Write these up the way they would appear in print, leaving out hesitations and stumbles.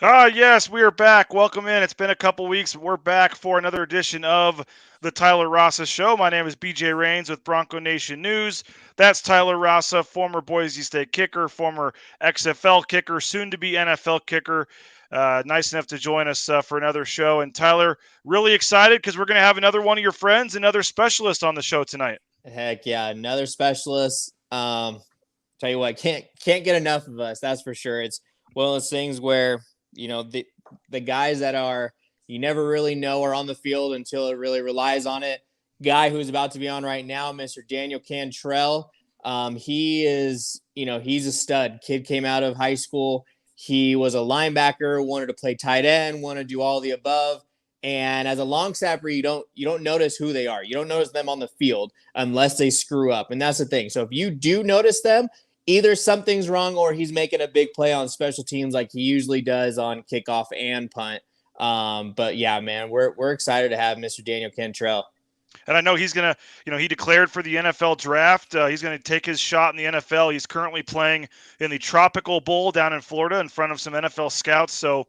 Yes, we are back. Welcome in. It's been a couple weeks. We're back for another edition of the Tyler Rausa Show. My name is BJ Rains with Bronco Nation News. That's Tyler Rausa, former Boise State kicker, former XFL kicker, soon to be NFL kicker. Nice enough to join us for another show. And Tyler, really excited because we're going to have another one of your friends, another specialist on the show tonight. Heck yeah, another specialist. Tell you what, can't get enough of us. That's for sure. It's one of those things where the guys that are you never really know are on the field until it really relies on it. Guy who's about to be on right now, Mr. Daniel Cantrell. He is, he's a stud. Kid came out of high school. He was a linebacker, wanted to play tight end, wanted to do all the above. And as a long snapper, you don't notice who they are. You don't notice them on the field unless they screw up. And that's the thing. So if you do notice them, either something's wrong or he's making a big play on special teams like he usually does on kickoff and punt. But yeah, man, we're excited to have Mr. Daniel Cantrell. And I know he's going to, he declared for the NFL draft. He's going to take his shot in the NFL. He's currently playing in the Tropical Bowl down in Florida in front of some NFL scouts. So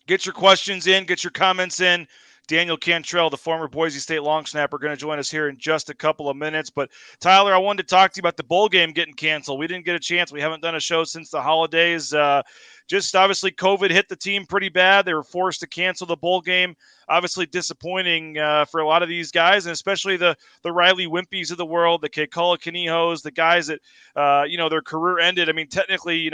get your questions in, get your comments in. Daniel Cantrell, the former Boise State long snapper, going to join us here in just a couple of minutes. But Tyler, I wanted to talk to you about the bowl game getting canceled. We didn't get a chance. We haven't done a show since the holidays. Just obviously COVID hit the team pretty bad. They were forced to cancel the bowl game. Obviously disappointing for a lot of these guys, and especially the Riley Wimpies of the world, the Kekala Kanehos, the guys that their career ended. I mean, technically,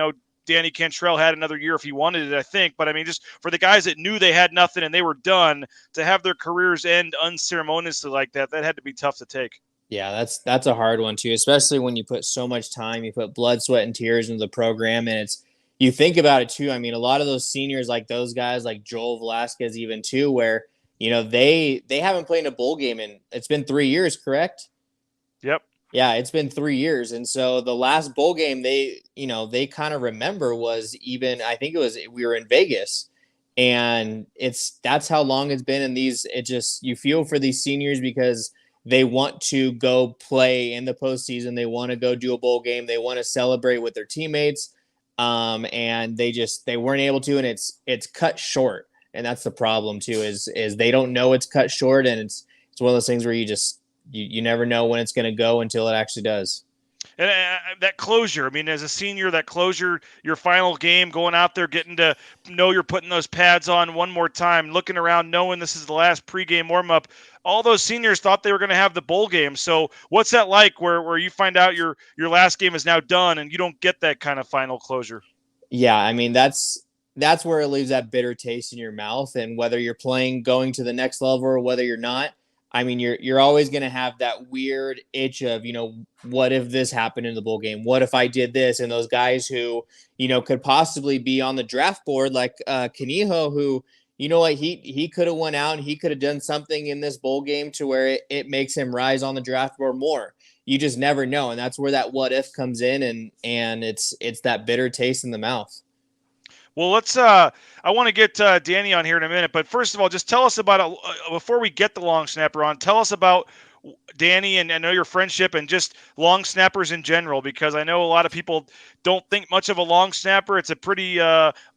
Danny Cantrell had another year if he wanted it, I think. But I mean, just for the guys that knew they had nothing and they were done, to have their careers end unceremoniously like that had to be tough to take. Yeah, that's a hard one too, especially when you put so much time, you put blood, sweat, and tears into the program, and you think about it too. I mean, a lot of those seniors, like those guys, like Joel Velasquez, even too, where they haven't played a bowl game in it's been 3 years, correct? Yep. Yeah, it's been 3 years. And so the last bowl game they kind of remember was even, I think it was, we were in Vegas. And that's how long it's been. And you feel for these seniors because they want to go play in the postseason. They want to go do a bowl game. They want to celebrate with their teammates. And they weren't able to, and it's cut short. And that's the problem too, is they don't know it's cut short. And it's one of those things where you never know when it's going to go until it actually does. And that closure, I mean, as a senior, that closure, your final game, going out there, getting to know you're putting those pads on one more time, looking around, knowing this is the last pregame warm-up. All those seniors thought they were going to have the bowl game. So what's that like where you find out your last game is now done and you don't get that kind of final closure? Yeah, I mean, that's where it leaves that bitter taste in your mouth. And whether you're going to the next level or whether you're not, I mean, you're always going to have that weird itch of, what if this happened in the bowl game? What if I did this? And those guys who, could possibly be on the draft board, like Kaneho, who, what, he could have went out and he could have done something in this bowl game to where it makes him rise on the draft board more. You just never know. And that's where that what if comes in, and it's that bitter taste in the mouth. Well, I want to get Danny on here in a minute, but first of all, just tell us about before we get the long snapper on. Tell us about Danny, and I know your friendship and just long snappers in general, because I know a lot of people don't think much of a long snapper. It's a pretty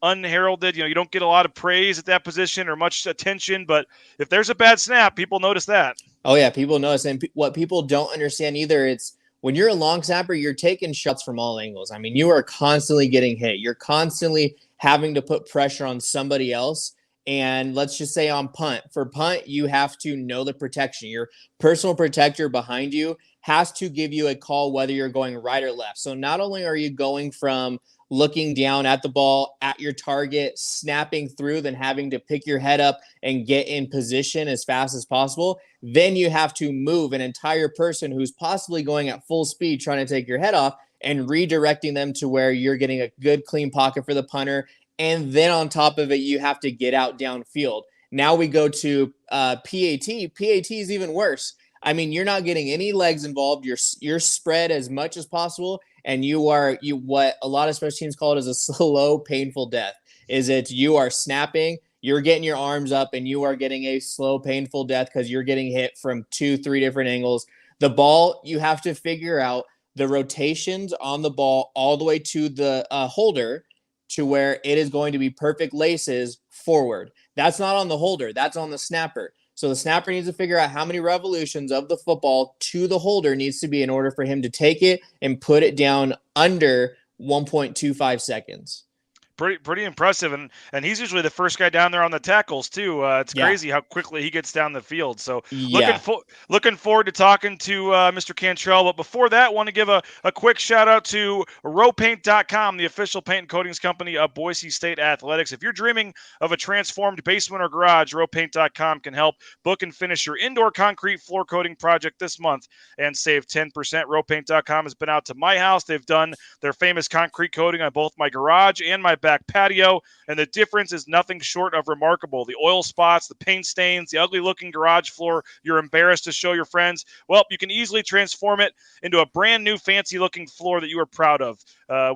unheralded. You don't get a lot of praise at that position or much attention, but if there's a bad snap, people notice that. Oh yeah, people notice, and what people don't understand either, it's when you're a long snapper, you're taking shots from all angles. I mean, you are constantly getting hit. You're constantly having to put pressure on somebody else. And let's just say on punt, for punt, you have to know the protection. Your personal protector behind you has to give you a call whether you're going right or left. So not only are you going from looking down at the ball at your target, snapping through, then having to pick your head up and get in position as fast as possible, then you have to move an entire person who's possibly going at full speed trying to take your head off and redirecting them to where you're getting a good clean pocket for the punter. And then on top of it, you have to get out downfield. Now we go to PAT. PAT is even worse. I mean, you're not getting any legs involved. You're spread as much as possible, and you what a lot of special teams call it is a slow, painful death. You are snapping, you're getting your arms up, and you are getting a slow, painful death because you're getting hit from 2-3 different angles. The ball, you have to figure out the rotations on the ball all the way to the holder to where it is going to be perfect laces forward. That's not on the holder. That's on the snapper. So the snapper needs to figure out how many revolutions of the football to the holder needs to be in order for him to take it and put it down under 1.25 seconds. Pretty impressive, and he's usually the first guy down there on the tackles too. It's crazy how quickly he gets down the field. So looking forward to talking to Mr. Cantrell. But before that, I want to give a quick shout out to rowpaint.com, the official paint and coatings company of Boise State Athletics. If you're dreaming of a transformed basement or garage, rowpaint.com can help. Book and finish your indoor concrete floor coating project this month and save 10%. Rowpaint.com has been out to my house. They've done their famous concrete coating on both my garage and my back patio, and the difference is nothing short of remarkable. The oil spots, the paint stains, the ugly looking garage floor you're embarrassed to show your friends, well, you can easily transform it into a brand new fancy looking floor that you are proud of.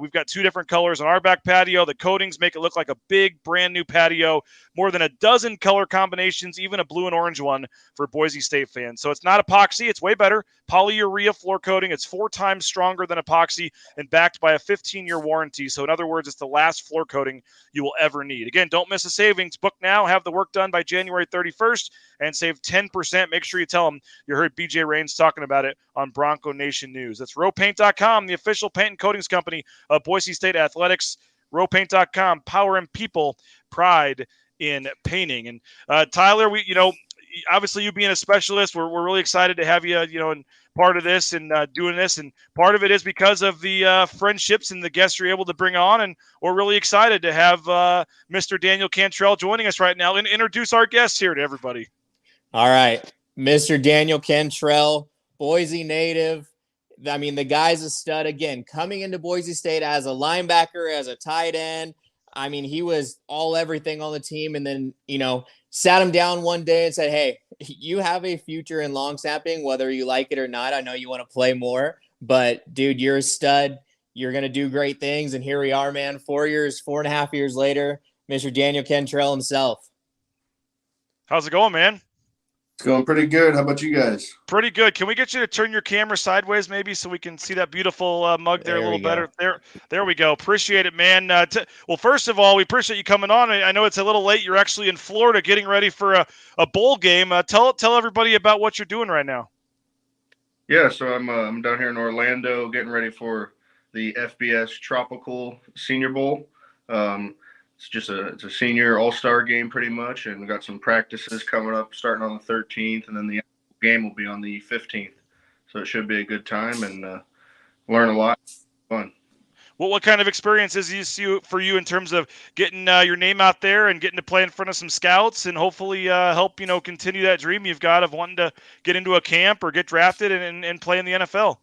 We've got 2 different colors on our back patio. The coatings make it look like a big brand new patio, more than a dozen color combinations, even a blue and orange one for Boise State fans. So it's not epoxy, it's way better. Polyurea floor coating, it's 4 times stronger than epoxy and backed by a 15-year warranty. So in other words, it's the last floor coating you will ever need. Again, don't miss the savings. Book now, have the work done by January 31st, and save 10%. Make sure you tell them you heard BJ Rains talking about it on Bronco Nation News. That's rowpaint.com, the official paint and coatings company of Boise State Athletics. Rowpaint.com, power in people, pride in painting. And Tyler, obviously you being a specialist, we're really excited to have you, and part of this and doing this. And part of it is because of the friendships and the guests you're able to bring on. And we're really excited to have Mr. Daniel Cantrell joining us right now and introduce our guests here to everybody. All right. Mr. Daniel Cantrell, Boise native. I mean, the guy's a stud. Again, coming into Boise State as a linebacker, as a tight end. I mean, he was everything on the team. And then, sat him down one day and said, hey, you have a future in long snapping, whether you like it or not. I know you want to play more, but dude, you're a stud. You're going to do great things. And here we are, man, 4.5 years later, Mr. Daniel Cantrell himself. How's it going, man? It's going pretty good. How about you guys? Pretty good. Can we get you to turn your camera sideways maybe so we can see that beautiful mug there a little better? There we go. Appreciate it, man. Well, first of all, we appreciate you coming on. I know it's a little late. You're actually in Florida getting ready for a bowl game. Tell everybody about what you're doing right now. Yeah, so I'm down here in Orlando getting ready for the FBS Tropical Senior Bowl. It's a senior all-star game pretty much, and we got some practices coming up starting on the 13th, and then the game will be on the 15th. So it should be a good time and learn a lot. Fun. Well, what kind of experiences do you see for you in terms of getting your name out there and getting to play in front of some scouts and hopefully help continue that dream you've got of wanting to get into a camp or get drafted and play in the NFL?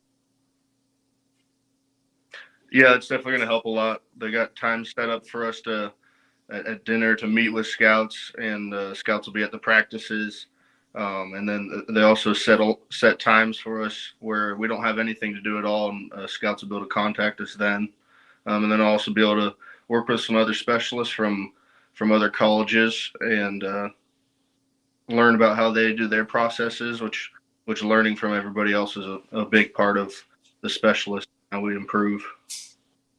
Yeah, it's definitely going to help a lot. They got time set up for us at dinner to meet with scouts, and scouts will be at the practices. And then they also set times for us where we don't have anything to do at all, and scouts will be able to contact us then. And then I'll also be able to work with some other specialists from other colleges and learn about how they do their processes, which learning from everybody else is a big part of the specialist, how we improve.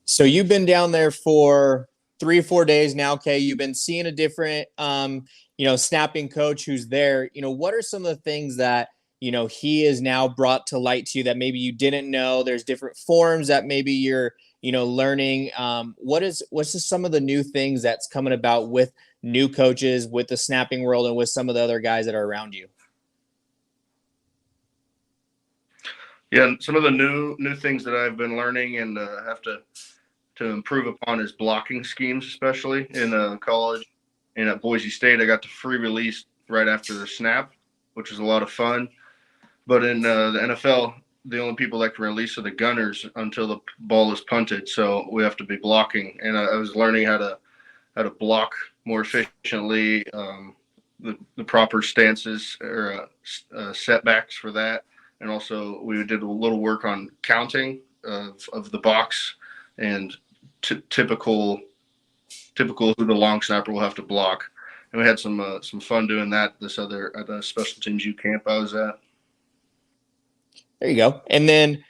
So you've been down there for 3 or 4 days now, okay? You've been seeing a different, snapping coach who's there. What are some of the things that, he is now brought to light to you that maybe you didn't know? There's different forms that maybe you're, learning. What's just some of the new things that's coming about with new coaches, with the snapping world, and with some of the other guys that are around you? Yeah, some of the new things that I've been learning and have to improve upon is blocking schemes, especially in college and at Boise State. I got the free release right after the snap, which was a lot of fun. But in the NFL, the only people that can release are the gunners until the ball is punted. So we have to be blocking. And I was learning how to block more efficiently, the proper stances or setbacks for that. And also we did a little work on counting of the box and typical who the long snapper will have to block. And we had some fun doing that at the special teams U camp I was at. There you go. And then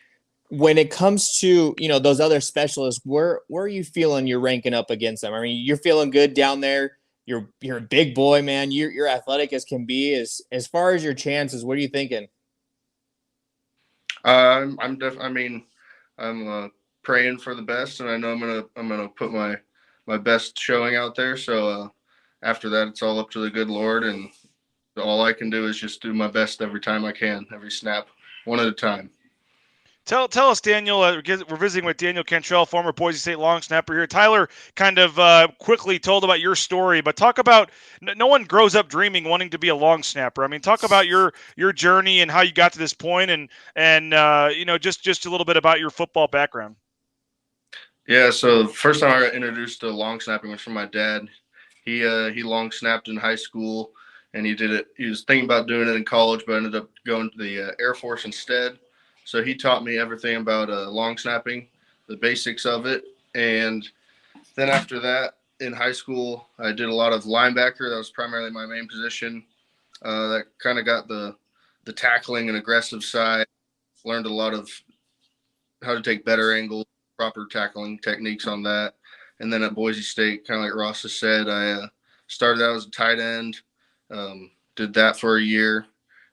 when it comes to, those other specialists, where are you feeling you're ranking up against them? I mean, you're feeling good down there. You're a big boy, man. You're athletic as can be. As far as your chances, what are you thinking? I mean, I'm praying for the best, and I know I'm gonna put my best showing out there. So after that, it's all up to the good Lord, and all I can do is just do my best every time I can, every snap, one at a time. Tell us, Daniel. We're visiting with Daniel Cantrell, former Boise State long snapper here. Tyler kind of quickly told about your story, but talk about no one grows up dreaming wanting to be a long snapper. I mean, talk about your journey and how you got to this point, and just a little bit about your football background. Yeah, so the first time I got introduced to long snapping was from my dad. He long snapped in high school, and he did it. He was thinking about doing it in college, but ended up going to the Air Force instead. So he taught me everything about long snapping, the basics of it, and then after that, in high school, I did a lot of linebacker. That was primarily my main position. That kind of got the tackling and aggressive side. Learned a lot of how to take better angles, proper tackling techniques on that. And then at Boise State, kind of like Rausa said, I started out as a tight end, did that for a year,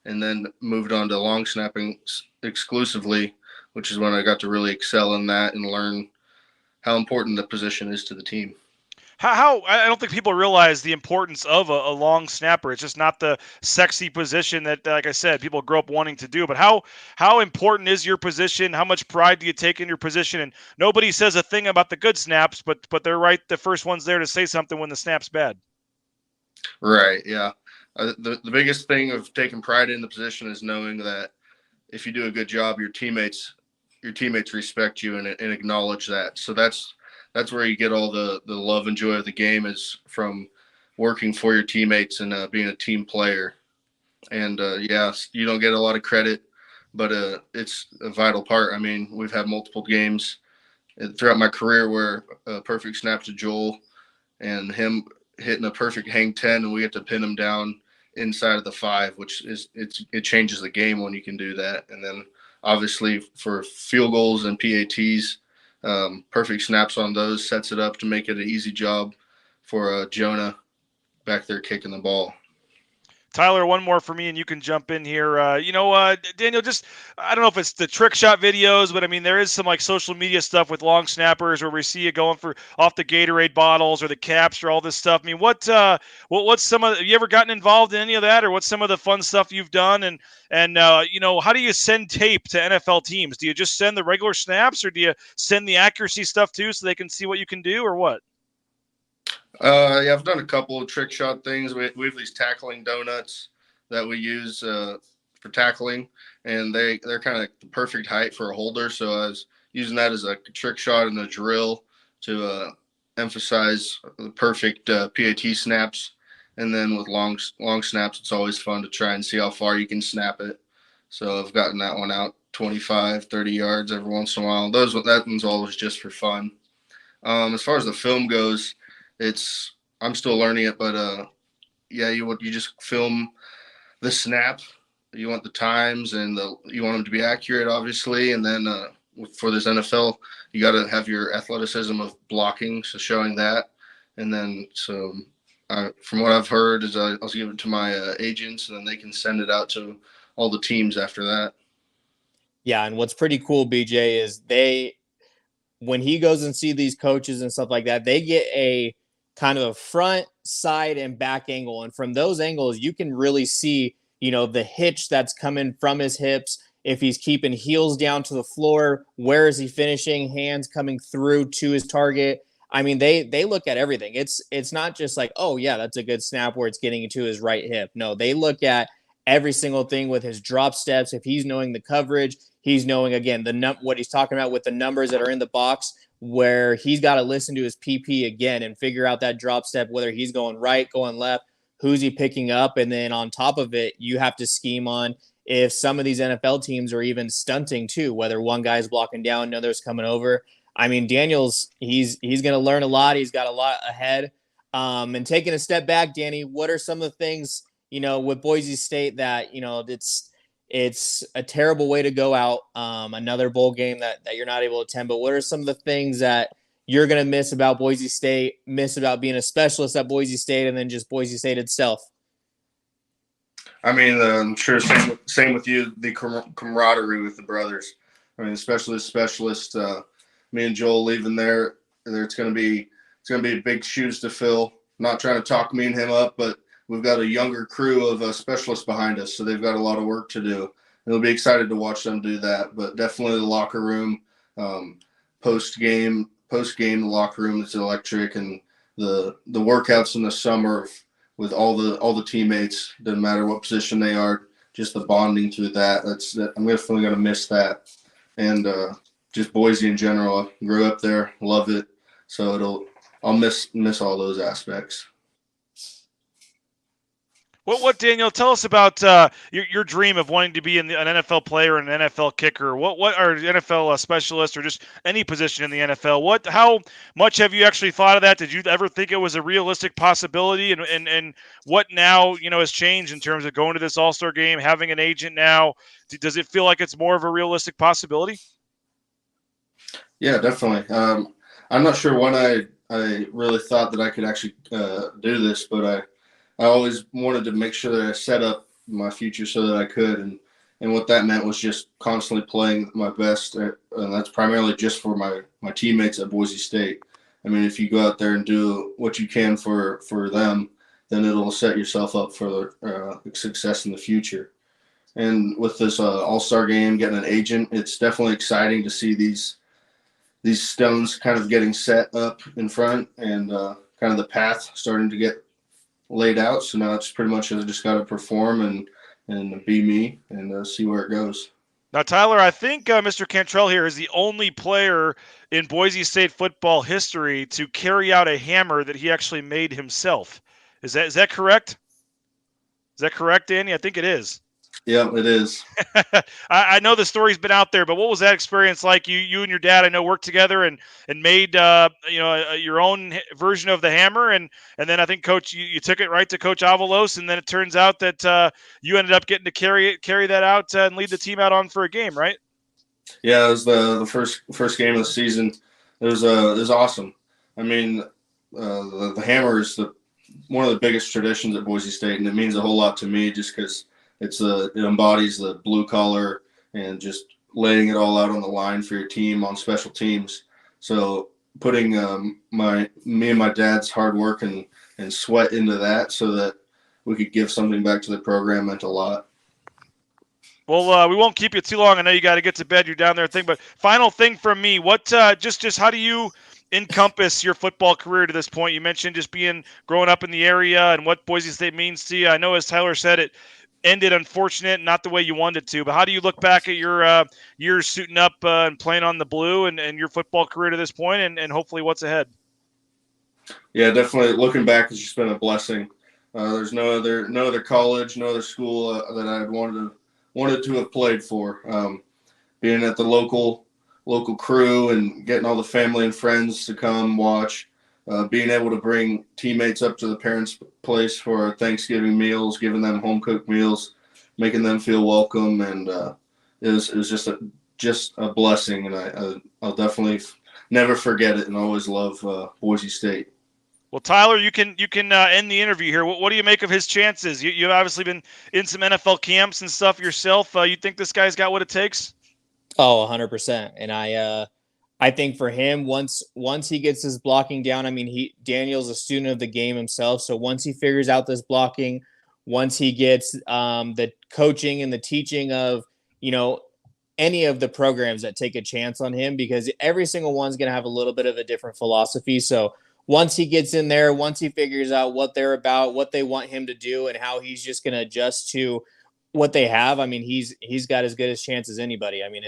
and then moved on to long snapping exclusively, which is when I got to really excel in that and learn how important the position is to the team. How I don't think people realize the importance of a long snapper. It's just not the sexy position that, like I said, people grow up wanting to do. But how important is your position? How much pride do you take in your position? And nobody says a thing about the good snaps, but they're right, the first ones there to say something when the snap's bad. Right. Yeah. The biggest thing of taking pride in the position is knowing that if you do a good job, your teammates respect you and acknowledge that. So that's where you get all the love and joy of the game, is from working for your teammates and being a team player. And you don't get a lot of credit, but it's a vital part. I mean, we've had multiple games throughout my career where a perfect snap to Joel and him hitting a perfect hang 10, and we get to pin him down inside of the 5, which it changes the game when you can do that. And then obviously for field goals and PATs, perfect snaps on those sets it up to make it an easy job for Jonah back there kicking the ball. Tyler, one more for me, and you can jump in here. Daniel, just I don't know if it's the trick shot videos, but I mean there is some like social media stuff with long snappers where we see you going for off the Gatorade bottles or the caps or all this stuff. I mean, what's some of? Have you ever gotten involved in any of that, or what's some of the fun stuff you've done? And how do you send tape to NFL teams? Do you just send the regular snaps, or do you send the accuracy stuff too, so they can see what you can do, or what? Yeah, I've done a couple of trick shot things. We have these tackling donuts that we use for tackling, and they're kind of the perfect height for a holder. So I was using that as a trick shot in a drill to emphasize the perfect PAT snaps. And then with long snaps, it's always fun to try and see how far you can snap it. So I've gotten that one out 25, 30 yards every once in a while. That one's always just for fun. As far as the film goes, I'm still learning it, but you just film the snap. You want the times and you want them to be accurate, obviously, and then for this NFL, you got to have your athleticism of blocking, so showing that, and then from what I've heard is I'll give it to my agents, and then they can send it out to all the teams after that. Yeah, and what's pretty cool, BJ, is when he goes and see these coaches and stuff like that, they get a kind of a front, side, and back angle. And from those angles, you can really see, the hitch that's coming from his hips. If he's keeping heels down to the floor, where is he finishing? Hands coming through to his target. I mean, they look at everything. It's not just like, oh yeah, that's a good snap where it's getting into his right hip. No, they look at every single thing with his drop steps. If he's knowing the coverage, he's knowing, again, what he's talking about with the numbers that are in the box, where he's got to listen to his PP again and figure out that drop step, whether he's going right, going left, who's he picking up. And then on top of it, you have to scheme on if some of these NFL teams are even stunting too, whether one guy's blocking down, another's coming over. I mean, Daniel's he's going to learn a lot. He's got a lot ahead. And taking a step back, Danny, what are some of the things, with Boise State that, It's a terrible way to go out. Another bowl game that you're not able to attend. But what are some of the things that you're going to miss about Boise State, miss about being a specialist at Boise State, and then just Boise State itself? I mean, I'm sure same with you, the camaraderie with the brothers. I mean, especially the specialist, me and Joel leaving there, it's going to be big shoes to fill. Not trying to talk me and him up, but we've got a younger crew of specialists behind us, so they've got a lot of work to do. And we'll be excited to watch them do that. But definitely the locker room, post game, the locker room is electric, and the workouts in the summer with all the teammates, doesn't matter what position they are, just the bonding through that. I'm definitely going to miss that. And just Boise in general, I grew up there, love it. So I'll miss all those aspects. What Daniel, tell us about your dream of wanting to be an NFL player and an NFL kicker. What are NFL specialist or just any position in the NFL? How much have you actually thought of that? Did you ever think it was a realistic possibility? And what now has changed in terms of going to this All-Star game, having an agent now? Does it feel like it's more of a realistic possibility? Yeah, definitely. I'm not sure when I really thought that I could actually do this, but I always wanted to make sure that I set up my future so that I could, and what that meant was just constantly playing my best, and that's primarily just for my teammates at Boise State. I mean, if you go out there and do what you can for them, then it'll set yourself up for success in the future. And with this All-Star game, getting an agent, it's definitely exciting to see these stones kind of getting set up in front, and kind of the path starting to get laid out. So now it's pretty much I just got to perform and be me and see where it goes. Now, Tyler, I think Mr. Cantrell here is the only player in Boise State football history to carry out a hammer that he actually made himself. Is that correct? Is that correct, Danny? I think it is. Yeah, it is. I know the story's been out there, but what was that experience like? You and your dad, I know, worked together and made your own version of the hammer, and then I think Coach, you took it right to Coach Avalos, and then it turns out that you ended up getting to carry that out and lead the team out on for a game, right? Yeah, it was the first game of the season. It was awesome. I mean, the hammer is one of the biggest traditions at Boise State, and it means a whole lot to me just because it embodies the blue collar and just laying it all out on the line for your team on special teams. So putting me and my dad's hard work and sweat into that so that we could give something back to the program meant a lot. Well, we won't keep you too long. I know you got to get to bed. You're down there, but final thing from me. What just how do you encompass your football career to this point? You mentioned just growing up in the area and what Boise State means to you. I know, as Tyler said, it ended unfortunate, not the way you wanted to, but how do you look back at your years suiting up and playing on the blue and your football career to this point, and hopefully what's ahead? Yeah, definitely looking back, it's just been a blessing. There's no other college, no other school that I wanted to have played for. Being at the local crew and getting all the family and friends to come watch, being able to bring teammates up to the parents' place for Thanksgiving meals, giving them home cooked meals, making them feel welcome, and it was just a blessing, and I'll definitely never forget it, and always love Boise State. Well, Tyler, you can end the interview here. What do you make of his chances? You've obviously been in some NFL camps and stuff yourself. You think this guy's got what it takes? Oh, 100%. And I think for him, once he gets his blocking down, I mean, Daniel's a student of the game himself. So once he figures out this blocking, once he gets the coaching and the teaching of, any of the programs that take a chance on him, because every single one's going to have a little bit of a different philosophy. So once he gets in there, once he figures out what they're about, what they want him to do, and how he's just going to adjust to what they have, I mean, he's got as good a chance as anybody. I mean,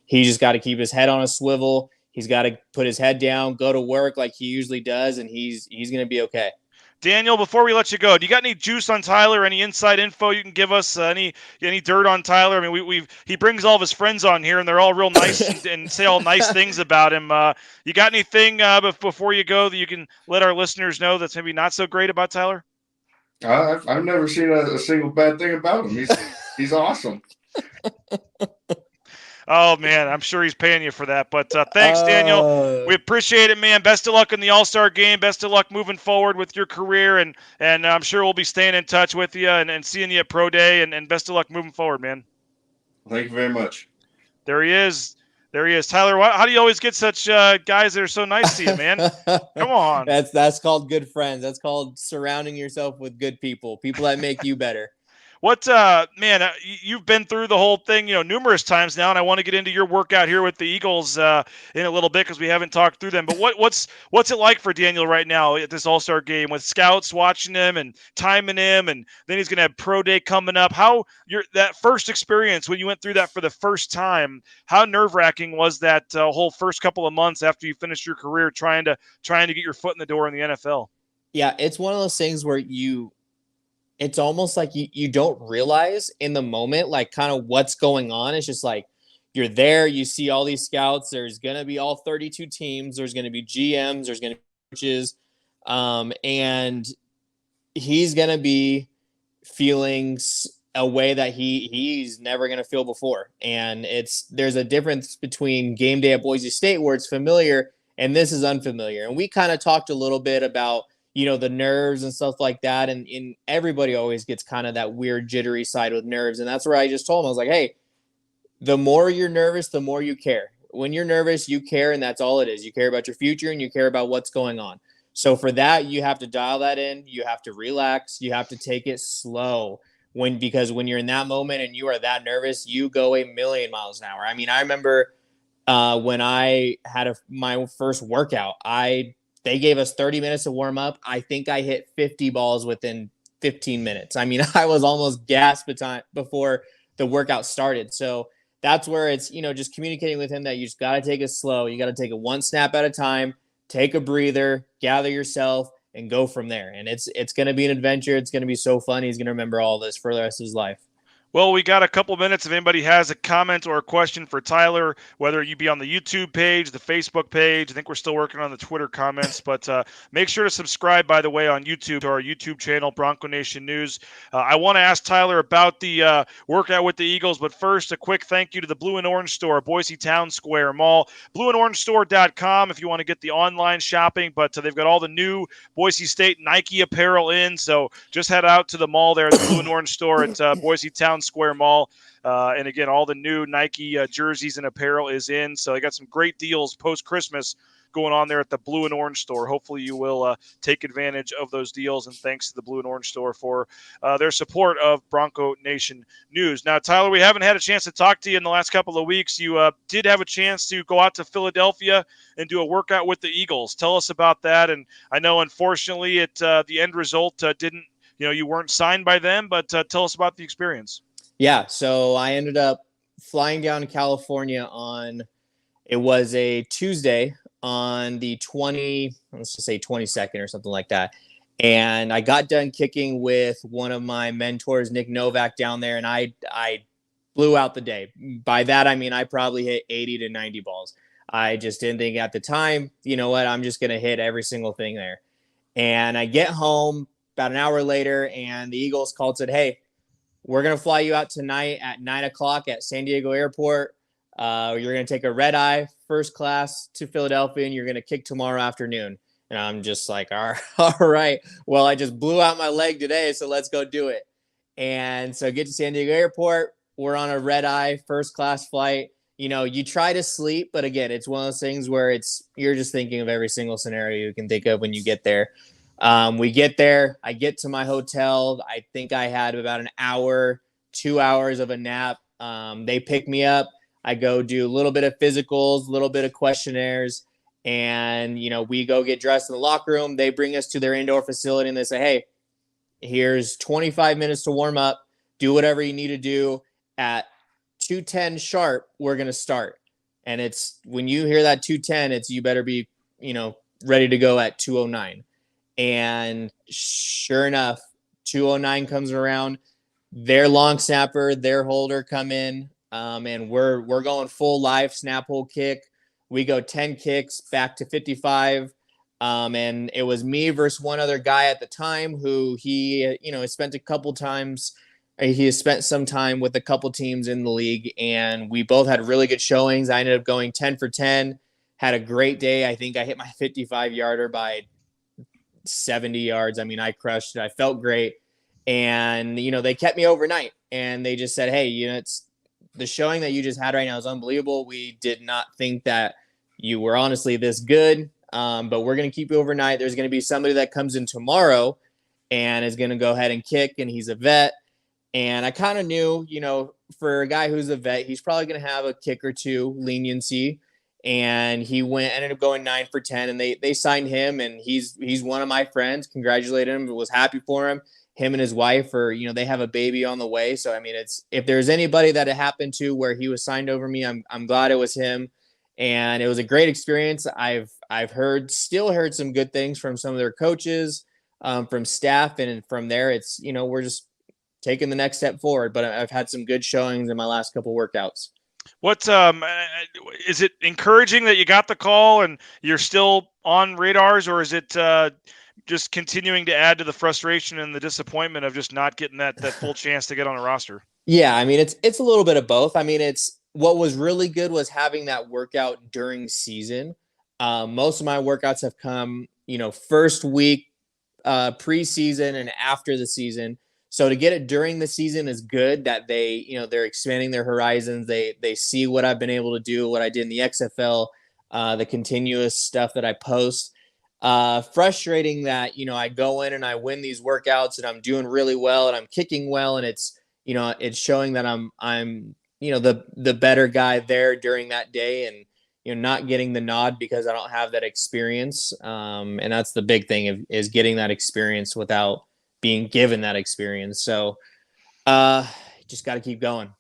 he just got to keep his head on a swivel. He's got to put his head down, go to work like he usually does, and he's going to be okay. Daniel, before we let you go, do you got any juice on Tyler? Any inside info you can give us? Any dirt on Tyler? I mean, he brings all of his friends on here, and they're all real nice and say all nice things about him. You got anything before you go that you can let our listeners know that's maybe not so great about Tyler? I've never seen a single bad thing about him. He's awesome. Oh, man, I'm sure he's paying you for that. But thanks, Daniel. We appreciate it, man. Best of luck in the All-Star game. Best of luck moving forward with your career. And I'm sure we'll be staying in touch with you and seeing you at Pro Day. And best of luck moving forward, man. Thank you very much. There he is. There he is. Tyler, how do you always get such guys that are so nice to you, man? Come on. That's called good friends. That's called surrounding yourself with good people that make you better. What, man, you've been through the whole thing, numerous times now, and I want to get into your workout here with the Eagles in a little bit because we haven't talked through them. But what's it like for Daniel right now at this All-Star game with scouts watching him and timing him, and then he's going to have Pro Day coming up? How that first experience when you went through that for the first time, how nerve-wracking was that whole first couple of months after you finished your career trying to get your foot in the door in the NFL? Yeah, it's one of those things where it's almost like you don't realize in the moment, like kind of what's going on. It's just like you're there, you see all these scouts. There's going to be all 32 teams. There's going to be GMs. There's going to be coaches. And he's going to be feeling a way that he's never going to feel before. And there's a difference between game day at Boise State where it's familiar and this is unfamiliar. And we kind of talked a little bit about the nerves and stuff like that. And everybody always gets kind of that weird jittery side with nerves. And that's where I just told him, I was like, hey, the more you're nervous, the more you care. When you're nervous, you care. And that's all it is. You care about your future and you care about what's going on. So for that, you have to dial that in. You have to relax. You have to take it slow because when you're in that moment and you are that nervous, you go a million miles an hour. I mean, I remember when I had my first workout, they gave us 30 minutes to warm up. I think I hit 50 balls within 15 minutes. I mean, I was almost gasped before the workout started. So that's where it's, just communicating with him that you just got to take it slow. You got to take it one snap at a time, take a breather, gather yourself, and go from there. And it's going to be an adventure. It's going to be so fun. He's going to remember all this for the rest of his life. Well, we got a couple minutes. If anybody has a comment or a question for Tyler, whether you be on the YouTube page, the Facebook page, I think we're still working on the Twitter comments, but make sure to subscribe, by the way, on YouTube to our YouTube channel, Bronco Nation News. I want to ask Tyler about the workout with the Eagles, but first, a quick thank you to the Blue and Orange Store, Boise Town Square Mall, blueandorangestore.com if you want to get the online shopping, but they've got all the new Boise State Nike apparel in, so just head out to the mall there, the Blue and Orange Store at Boise Town Square Mall. And again, all the new Nike jerseys and apparel is in. So they got some great deals post-Christmas going on there at the Blue and Orange Store. Hopefully you will take advantage of those deals. And thanks to the Blue and Orange Store for their support of Bronco Nation News. Now, Tyler, we haven't had a chance to talk to you in the last couple of weeks. You did have a chance to go out to Philadelphia and do a workout with the Eagles. Tell us about that. And I know, unfortunately, the end result didn't, you weren't signed by them, but tell us about the experience. Yeah, so I ended up flying down to California it was a Tuesday on the 22nd or something like that. And I got done kicking with one of my mentors, Nick Novak, down there, and I blew out the day. By that, I mean I probably hit 80 to 90 balls. I just didn't think at the time, you know what, I'm just going to hit every single thing there. And I get home about an hour later, and the Eagles called and said, hey, we're going to fly you out tonight at 9 o'clock at San Diego Airport. You're going to take a red eye first class to Philadelphia, and you're going to kick tomorrow afternoon. And I'm just like, all right. Well, I just blew out my leg today, so let's go do it. And so get to San Diego Airport. We're on a red eye first class flight. You try to sleep, but again, it's one of those things where you're just thinking of every single scenario you can think of when you get there. We get there. I get to my hotel. I think I had about an hour, 2 hours of a nap. They pick me up. I go do a little bit of physicals, a little bit of questionnaires, and, we go get dressed in the locker room. They bring us to their indoor facility and they say, hey, here's 25 minutes to warm up. Do whatever you need to do. At 2:10 sharp, we're going to start. And it's when you hear that 2:10, you better be, ready to go at 2:09. And sure enough, 2:09 comes around. Their long snapper, their holder come in, and we're going full live snap hole kick. We go 10 kicks back to 55, and it was me versus one other guy at the time who he spent a couple times he has spent some time with a couple teams in the league, and we both had really good showings. I ended up going 10 for 10, had a great day. I think I hit my 55-yarder by 70 yards. I mean, I crushed it. I felt great. And, they kept me overnight, and they just said, hey, it's the showing that you just had right now is unbelievable. We did not think that you were honestly this good, but we're going to keep you overnight. There's going to be somebody that comes in tomorrow and is going to go ahead and kick, and he's a vet. And I kind of knew, for a guy who's a vet, he's probably going to have a kick or two leniency. And he ended up going 9 for 10, and they signed him, and he's one of my friends. Congratulated him, was happy for him. Him and his wife they have a baby on the way. So, I mean, if there's anybody that it happened to where he was signed over me, I'm glad it was him. And it was a great experience. I've still heard some good things from some of their coaches, from staff, and from there, it's, we're just taking the next step forward. But I've had some good showings in my last couple workouts. What is it encouraging that you got the call and you're still on radars, or is it just continuing to add to the frustration and the disappointment of just not getting that full chance to get on a roster? Yeah, I mean, it's a little bit of both. I mean, what was really good was having that workout during season. Most of my workouts have come, first week, preseason, and after the season. So to get it during the season is good that they're expanding their horizons. They see what I've been able to do, what I did in the XFL, the continuous stuff that I post. Frustrating that, I go in and I win these workouts and I'm doing really well and I'm kicking well. And it's showing that I'm the better guy there during that day, and, not getting the nod because I don't have that experience. And that's the big thing is getting that experience without being given that experience. So just got to keep going,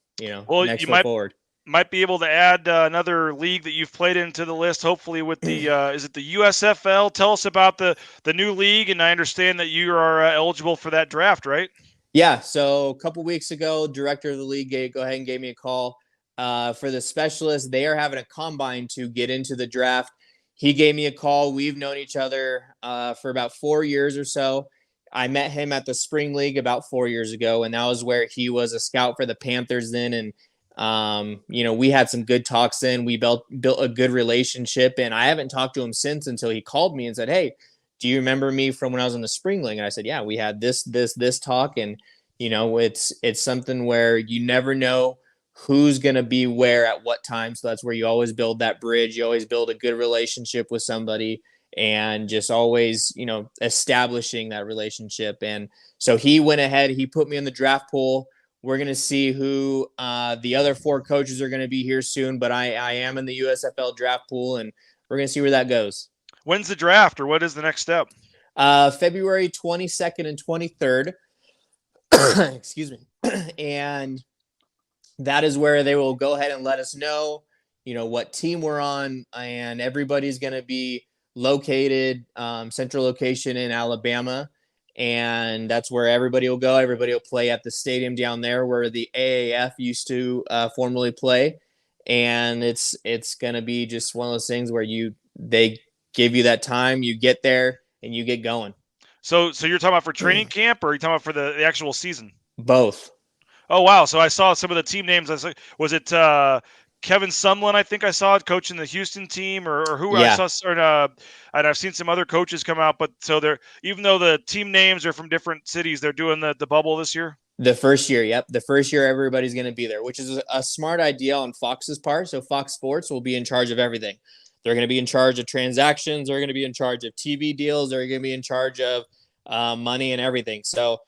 well, next step forward. Might be able to add another league that you've played into the list, hopefully with the is it the USFL? Tell us about the new league, and I understand that you are eligible for that draft, right? Yeah, so a couple weeks ago, director of the league go ahead and gave me a call for the specialist. They are having a combine to get into the draft. He gave me a call. We've known each other for about 4 years or so. I met him at the spring league about 4 years ago, and that was where he was a scout for the Panthers then. And, we had some good talks then. We built a good relationship, and I haven't talked to him since until he called me and said, hey, do you remember me from when I was in the spring league? And I said, yeah, we had this talk. And, it's something where you never know who's going to be where at what time. So that's where you always build that bridge. You always build a good relationship with somebody, and just always, establishing that relationship. And so he went ahead, he put me in the draft pool. We're going to see who the other 4 coaches are going to be here soon, but I am in the USFL draft pool, and we're going to see where that goes. When's the draft, or what is the next step? February 22nd and 23rd. Excuse me. And that is where they will go ahead and let us know, what team we're on, and everybody's going to be located, central location in Alabama. And that's where everybody will go. Everybody will play at the stadium down there where the AAF used to formerly play. And it's going to be just one of those things where they give you that time, you get there, and you get going. So you're talking about for training camp, or are you talking about for the actual season? Both. Oh, wow. So I saw some of the team names. Was it Kevin Sumlin? I think I saw it coaching the Houston team, or who? Yeah. I saw, and I've seen some other coaches come out. But so they're, even though the team names are from different cities, they're doing the bubble this year. The first year, yep. The first year, everybody's going to be there, which is a smart idea on Fox's part. So Fox Sports will be in charge of everything. They're going to be in charge of transactions. They're going to be in charge of TV deals. They're going to be in charge of money and everything. So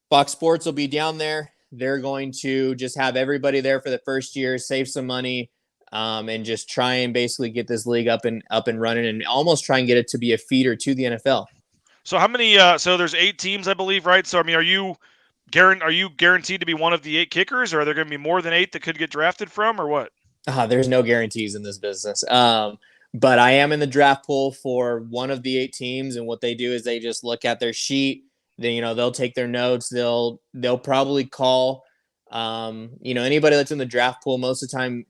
Fox Sports will be down there. They're going to just have everybody there for the first year, save some money, and just try and basically get this league up and running, and almost try and get it to be a feeder to the NFL. So how many? So there's 8 teams, I believe, right? So I mean, are you guaranteed to be one of the 8 kickers, or are there going to be more than 8 that could get drafted from, or what? There's no guarantees in this business. But I am in the draft pool for one of the 8 teams, and what they do is they just look at their sheet. They'll take their notes. They'll probably call, anybody that's in the draft pool. Most of the time,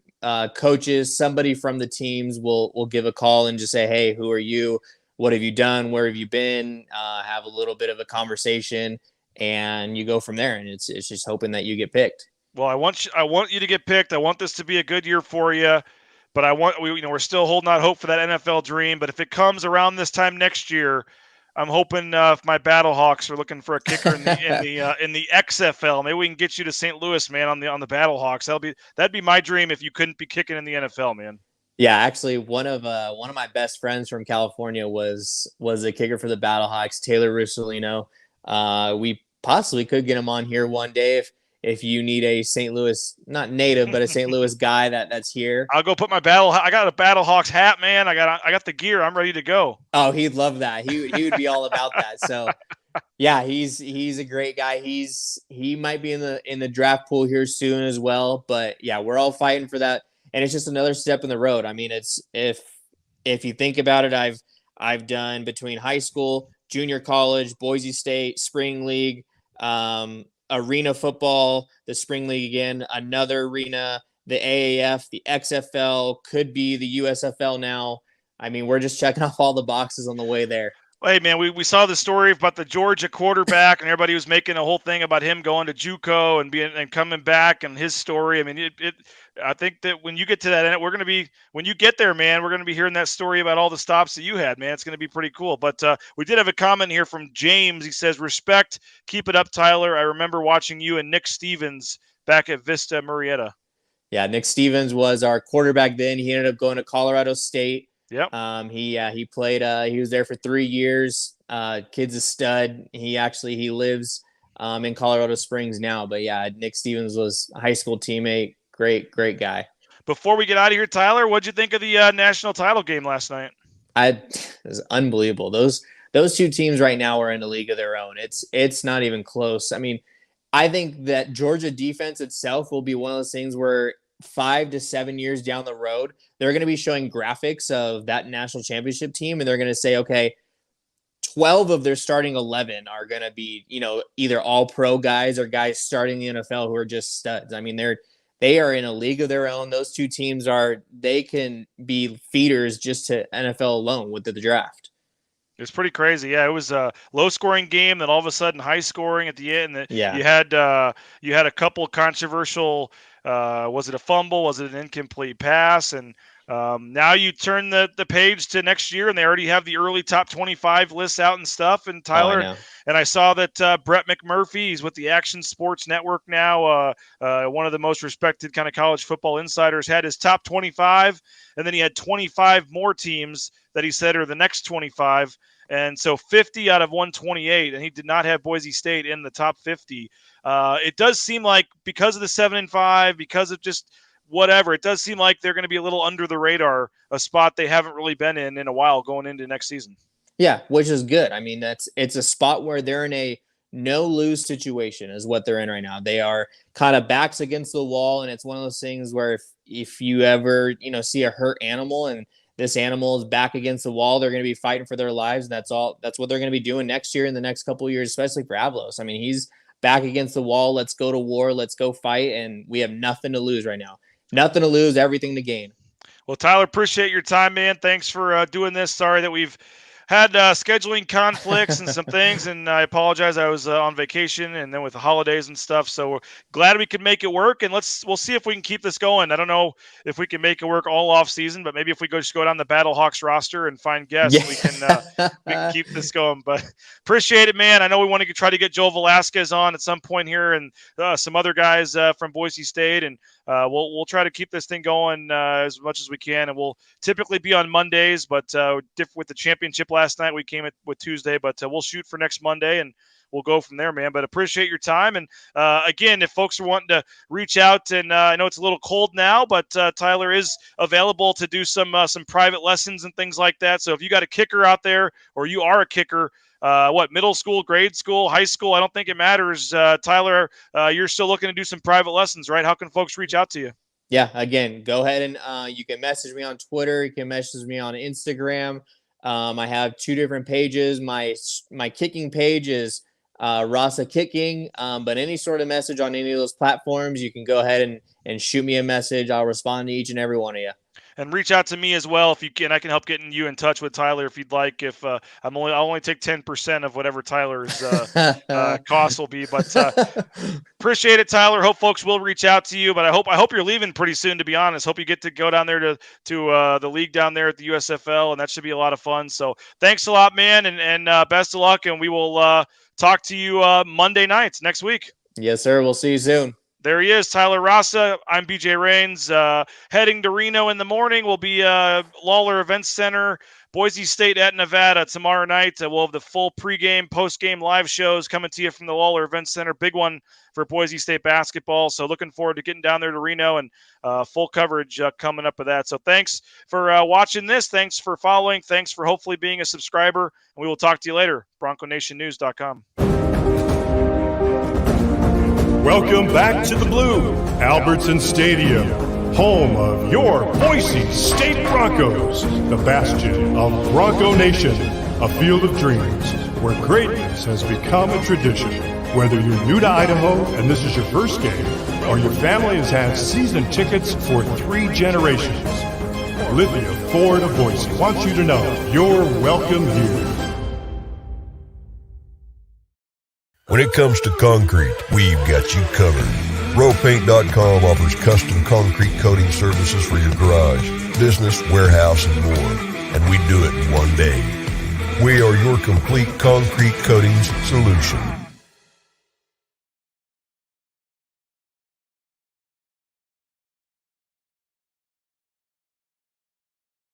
coaches, somebody from the teams will give a call and just say, hey, who are you? What have you done? Where have you been? Have a little bit of a conversation. and you go from there. And it's just hoping that you get picked. Well, I want you to get picked. I want this to be a good year for you. But we're still holding out hope for that NFL dream. But if it comes around this time next year, I'm hoping if my Battlehawks are looking for a kicker in the XFL, maybe we can get you to St. Louis, man, on the Battlehawks. That'd be my dream if you couldn't be kicking in the NFL, man. Yeah, actually, one of my best friends from California was a kicker for the Battlehawks, Taylor Rausa Show. We possibly could get him on here one day if you need a St. Louis, not native, but a St. Louis guy that's here. I'll go put I got a Battlehawks hat, man. I got the gear. I'm ready to go. Oh, he'd love that. He would be all about that. So, yeah, he's a great guy. He might be in the draft pool here soon as well. But yeah, we're all fighting for that, and it's just another step in the road. I mean, it's if you think about it, I've done between high school, junior college, Boise State, spring league, arena football, the spring league again, another arena, the AAF, the XFL, could be the USFL now. I mean, we're just checking off all the boxes on the way there. Hey, man, we saw the story about the Georgia quarterback, and everybody was making a whole thing about him going to JUCO and coming back and his story. I mean, I think that when you get to that, when you get there, man, we're going to be hearing that story about all the stops that you had, man. It's going to be pretty cool. But we did have a comment here from James. He says, respect, keep it up, Tyler. I remember watching you and Nick Stevens back at Vista Murrieta. Yeah, Nick Stevens was our quarterback then. He ended up going to Colorado State. Yep. He played. He was there for 3 years. Kid's a stud. He lives in Colorado Springs now. But yeah, Nick Stevens was a high school teammate. Great guy. Before we get out of here, Tyler, what'd you think of the national title game last night? It was unbelievable. Those two teams right now are in a league of their own. It's not even close. I mean, I think that Georgia defense itself will be one of those things where 5 to 7 years down the road, they're going to be showing graphics of that national championship team, and they're going to say, okay, 12 of their starting 11 are going to be, either all pro guys or guys starting the NFL who are just studs. I mean, they are in a league of their own. Those two teams they can be feeders just to NFL alone with the draft. It's pretty crazy. Yeah, it was a low-scoring game, then all of a sudden high-scoring at the end. Yeah. You had a couple controversial. Was it a fumble? Was it an incomplete pass? And now you turn the page to next year, and they already have the early top 25 lists out and stuff. And Tyler, and I saw that Brett McMurphy, he's with the Action Sports Network now, one of the most respected kind of college football insiders, had his top 25, and then he had 25 more teams that he said are the next 25. And so 50 out of 128, and he did not have Boise State in the top 50. It does seem like because of the 7-5, because of just whatever, it does seem like they're going to be a little under the radar, a spot they haven't really been in a while going into next season. Yeah, which is good. I mean, it's a spot where they're in a no-lose situation is what they're in right now. They are kind of backs against the wall, and it's one of those things where if you ever, see a hurt animal and this animal is back against the wall, they're going to be fighting for their lives. And that's what they're going to be doing next year and the next couple of years, especially for Avalos. I mean, he's back against the wall. Let's go to war. Let's go fight. And we have nothing to lose right now. Nothing to lose, everything to gain. Well, Tyler, appreciate your time, man. Thanks for doing this. Sorry that we've had scheduling conflicts and some things, and I apologize. I was on vacation and then with the holidays and stuff, so we're glad we could make it work, and we'll see if we can keep this going. I don't know if we can make it work all off season, but maybe if we just go down the Battlehawks roster and find guests, we can keep this going. But appreciate it, man. I know we want to try to get Joel Velasquez on at some point here, and some other guys from Boise State, and we'll try to keep this thing going as much as we can, and we'll typically be on Mondays, but with the championship last night, we came with Tuesday, but we'll shoot for next Monday, and we'll go from there, man. But appreciate your time, and again, if folks are wanting to reach out, and I know it's a little cold now, but Tyler is available to do some private lessons and things like that. So if you got a kicker out there, or you are a kicker, middle school, grade school, high school, I don't think it matters. Tyler, you're still looking to do some private lessons, right? How can folks reach out to you? Yeah, again, go ahead and you can message me on Twitter. You can message me on Instagram. I have 2 different pages. My kicking page is Rausa Kicking, but any sort of message on any of those platforms, you can go ahead and shoot me a message. I'll respond to each and every one of you. And reach out to me as well if you can. I can help getting you in touch with Tyler if you'd like. If I'll only take 10% of whatever Tyler's costs will be. But appreciate it, Tyler. Hope folks will reach out to you. But I hope you're leaving pretty soon. To be honest, hope you get to go down there to the league down there at the USFL, and that should be a lot of fun. So thanks a lot, man, and best of luck. And we will talk to you Monday nights next week. Yes, sir. We'll see you soon. There he is, Tyler Rausa. I'm BJ Rains. Heading to Reno in the morning. We'll be Lawler Events Center, Boise State at Nevada tomorrow night. We'll have the full pregame, postgame live shows coming to you from the Lawler Events Center. Big one for Boise State basketball. So looking forward to getting down there to Reno and full coverage coming up of that. So thanks for watching this. Thanks for following. Thanks for hopefully being a subscriber. And we will talk to you later. BroncoNationNews.com. Welcome back to the Blue, Albertson Stadium, home of your Boise State Broncos, the bastion of Bronco Nation, a field of dreams where greatness has become a tradition. Whether you're new to Idaho and this is your first game, or your family has had season tickets for 3 generations, Olivia Ford of Boise wants you to know you're welcome here. When it comes to concrete, we've got you covered. RowPaint.com offers custom concrete coating services for your garage, business, warehouse, and more. And we do it in one day. We are your complete concrete coatings solution.